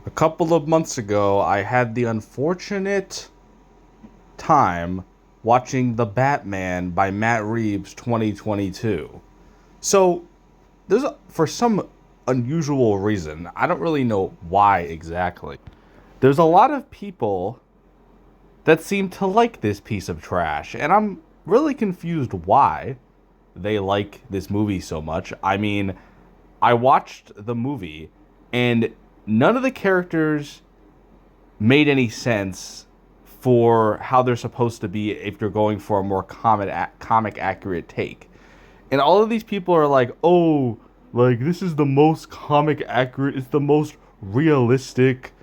A couple of months ago, I had the unfortunate time watching The Batman by Matt Reeves 2022. So, for some unusual reason, I don't really know why exactly. There's a lot of people that seem to like this piece of trash, and I'm really confused why they like this movie so much. I mean, I watched the movie and none of the characters made any sense for how they're supposed to be if you're going for a more comic accurate take. And all of these people are like, "Oh, like this is the most comic accurate. It's the most realistic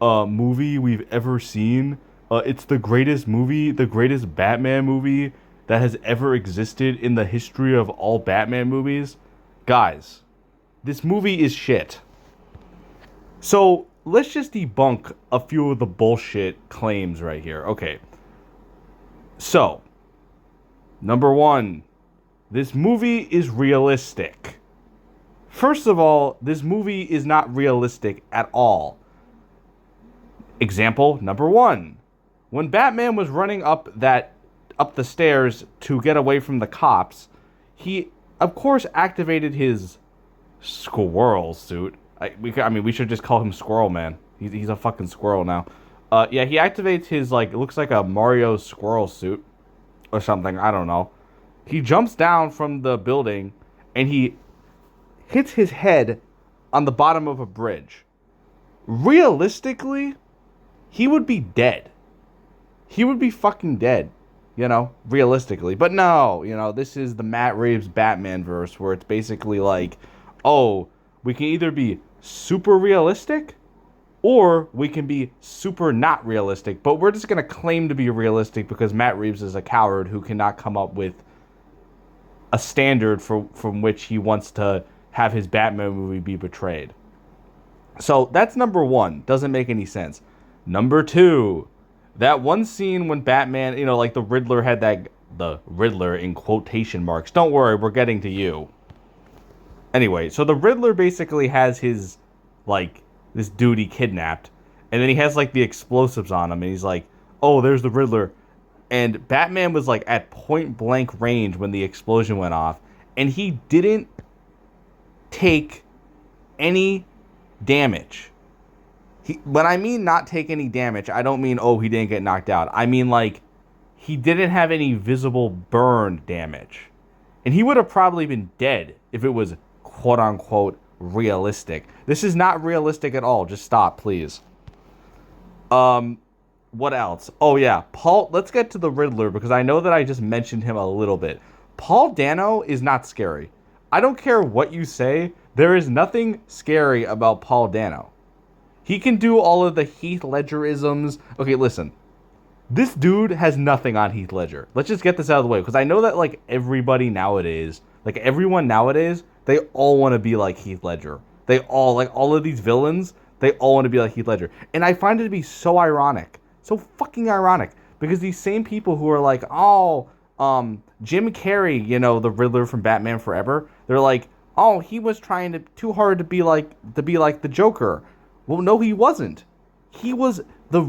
movie we've ever seen. It's the greatest movie, the greatest Batman movie that has ever existed in the history of all Batman movies." Guys, this movie is shit. So let's just debunk a few of the bullshit claims right here. Okay. So, number one, this movie is realistic. First of all, this movie is not realistic at all. Example number one. When Batman was running up the stairs to get away from the cops, he of course activated his squirrel suit. We should just call him Squirrel Man. He's a fucking squirrel now. Yeah, he activates his, like, it looks like a Mario squirrel suit or something. I don't know. He jumps down from the building and he hits his head on the bottom of a bridge. Realistically, he would be dead. He would be fucking dead, realistically. But no, this is the Matt Reeves Batman verse where it's basically like, oh, we can either be super realistic or we can be super not realistic, but we're just going to claim to be realistic because Matt Reeves is a coward who cannot come up with a standard from which he wants to have his Batman movie be portrayed. So that's number one. Doesn't make any sense. Number two, that one scene when Batman, like the Riddler had the Riddler in quotation marks. Don't worry, we're getting to you. Anyway, so the Riddler basically has his, like, this dude he kidnapped, and then he has, like, the explosives on him, and he's like, oh, there's the Riddler. And Batman was, like, at point blank range when the explosion went off, and he didn't take any damage. When I mean not take any damage, I don't mean, oh, he didn't get knocked out. I mean, like, he didn't have any visible burn damage. And he would have probably been dead if it was quote-unquote realistic. This is not realistic at all. Just stop, please. What else? Oh, yeah. Let's get to the Riddler, because I know that I just mentioned him a little bit. Paul Dano is not scary. I don't care what you say. There is nothing scary about Paul Dano. He can do all of the Heath Ledger-isms. Okay, listen. This dude has nothing on Heath Ledger. Let's just get this out of the way, because I know that, like, everyone nowadays, they all want to be like Heath Ledger. They all, like, all of these villains, they all want to be like Heath Ledger. And I find it to be so ironic. So fucking ironic. Because these same people who are like, oh, Jim Carrey, the Riddler from Batman Forever, they're like, oh, he was trying too hard to be like the Joker. Well, no, he wasn't. He was the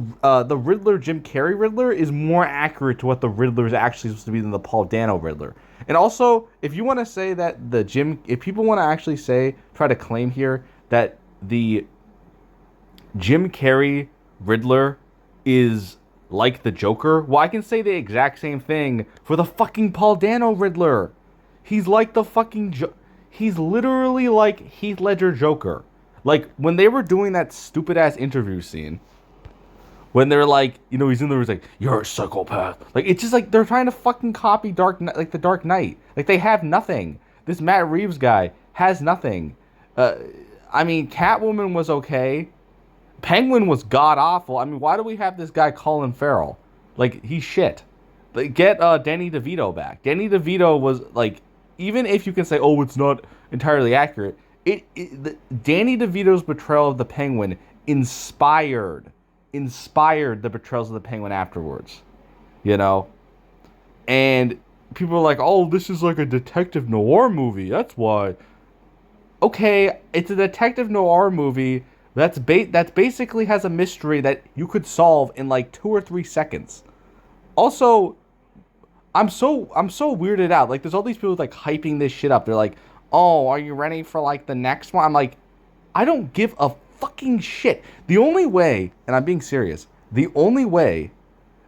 Riddler. Jim Carrey Riddler is more accurate to what the Riddler is actually supposed to be than the Paul Dano Riddler. And also, if you want to say that if people want to actually try to claim here that the Jim Carrey Riddler is like the Joker, well, I can say the exact same thing for the fucking Paul Dano Riddler. He's like the fucking he's literally like Heath Ledger Joker. Like, when they were doing that stupid-ass interview scene, when they're like, he's in there, he's like, you're a psychopath. Like, it's just like, they're trying to fucking copy the Dark Knight. Like, they have nothing. This Matt Reeves guy has nothing. I mean, Catwoman was okay. Penguin was god-awful. I mean, why do we have this guy Colin Farrell? Like, he's shit. Like, get Danny DeVito back. Danny DeVito was, like, even if you can say, oh, it's not entirely accurate, Danny DeVito's portrayal of the Penguin inspired the portrayals of the Penguin afterwards, and people are like, oh, this is like a detective noir movie, that's why. Okay, it's a detective noir movie, That basically has a mystery that you could solve in like 2 or 3 seconds. Also, I'm so weirded out. Like, there's all these people like hyping this shit up. They're like, "Oh, are you ready for like the next one?" I'm like, I don't give a fucking shit. The only way, and I'm being serious, the only way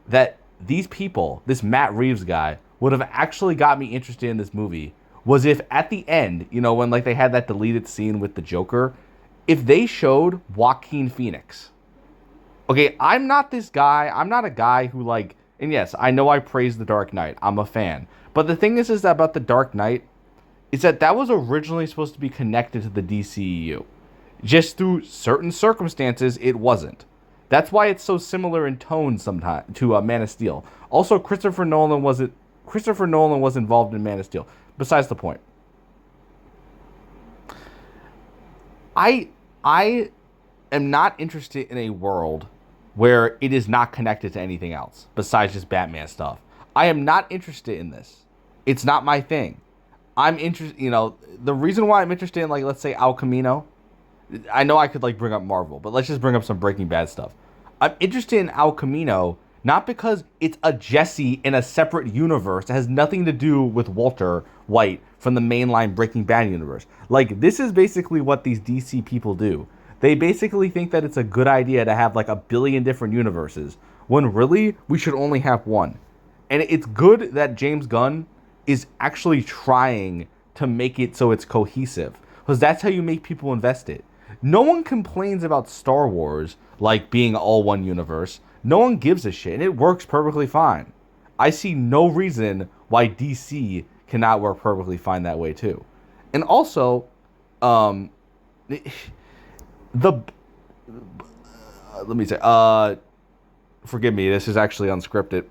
that these people, this Matt Reeves guy, would have actually got me interested in this movie was if at the end, when like they had that deleted scene with the Joker, if they showed Joaquin Phoenix. Okay, I'm not this guy. I'm not a guy who like, and yes, I know I praise The Dark Knight. I'm a fan. But the thing is that about The Dark Knight is that was originally supposed to be connected to the DCEU. Just through certain circumstances, it wasn't. That's why it's so similar in tone sometimes to Man of Steel. Also, Christopher Nolan was involved in Man of Steel. Besides the point, I am not interested in a world where it is not connected to anything else besides just Batman stuff. I am not interested in this. It's not my thing. I'm interested. The reason why I'm interested in, like, let's say El Camino. I know I could like bring up Marvel, but let's just bring up some Breaking Bad stuff. I'm interested in El Camino not because it's a Jesse in a separate universe that has nothing to do with Walter White from the mainline Breaking Bad universe. Like, this is basically what these DC people do. They basically think that it's a good idea to have like a billion different universes, when really we should only have one. And it's good that James Gunn is actually trying to make it so it's cohesive, because that's how you make people invested. No one complains about Star Wars like being all one universe. No one gives a shit, and it works perfectly fine. I see no reason why DC cannot work perfectly fine that way too. And also, the let me say, forgive me, this is actually unscripted.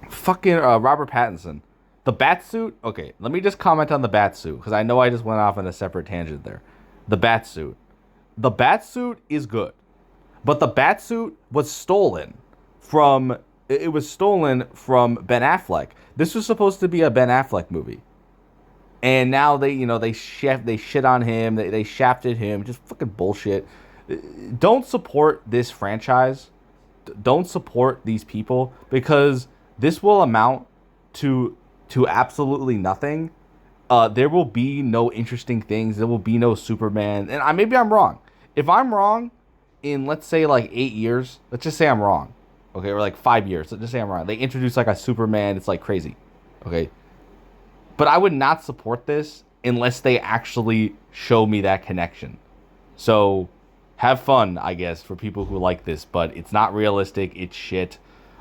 Fucking Robert Pattinson. The Batsuit, okay, let me just comment on the Batsuit, because I know I just went off on a separate tangent there. The Batsuit. The Batsuit is good. But the Batsuit was stolen from... It was stolen from Ben Affleck. This was supposed to be a Ben Affleck movie. And now they shit on him. They shafted him. Just fucking bullshit. Don't support this franchise. Don't support these people, because this will amount to absolutely nothing. There will be no interesting things. There will be no Superman. And maybe I'm wrong. If I'm wrong in, let's say, like 8 years, let's just say I'm wrong. Okay, or like 5 years. Let's just say I'm wrong. They introduce like a Superman. It's like crazy. Okay. But I would not support this unless they actually show me that connection. So have fun, I guess, for people who like this. But it's not realistic. It's shit.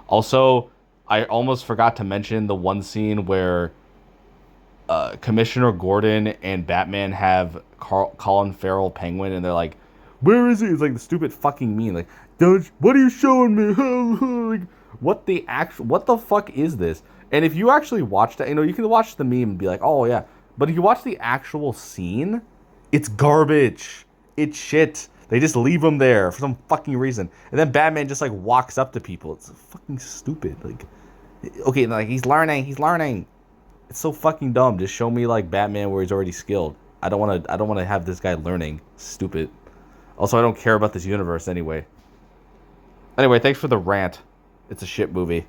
Also, I almost forgot to mention the one scene where Commissioner Gordon and Batman have Colin Farrell Penguin, and they're like, "Where is he?" It's like the stupid fucking meme, like, what are you showing me? Like, what the fuck is this? And if you actually watch that, you can watch the meme and be like, "Oh yeah," but if you watch the actual scene, it's garbage. It's shit. They just leave him there for some fucking reason, and then Batman just like walks up to people. It's fucking stupid. Like, okay, like he's learning. It's so fucking dumb. Just show me like Batman where he's already skilled. I don't want to have this guy learning. Stupid. Also, I don't care about this universe anyway. Anyway, thanks for the rant. It's a shit movie.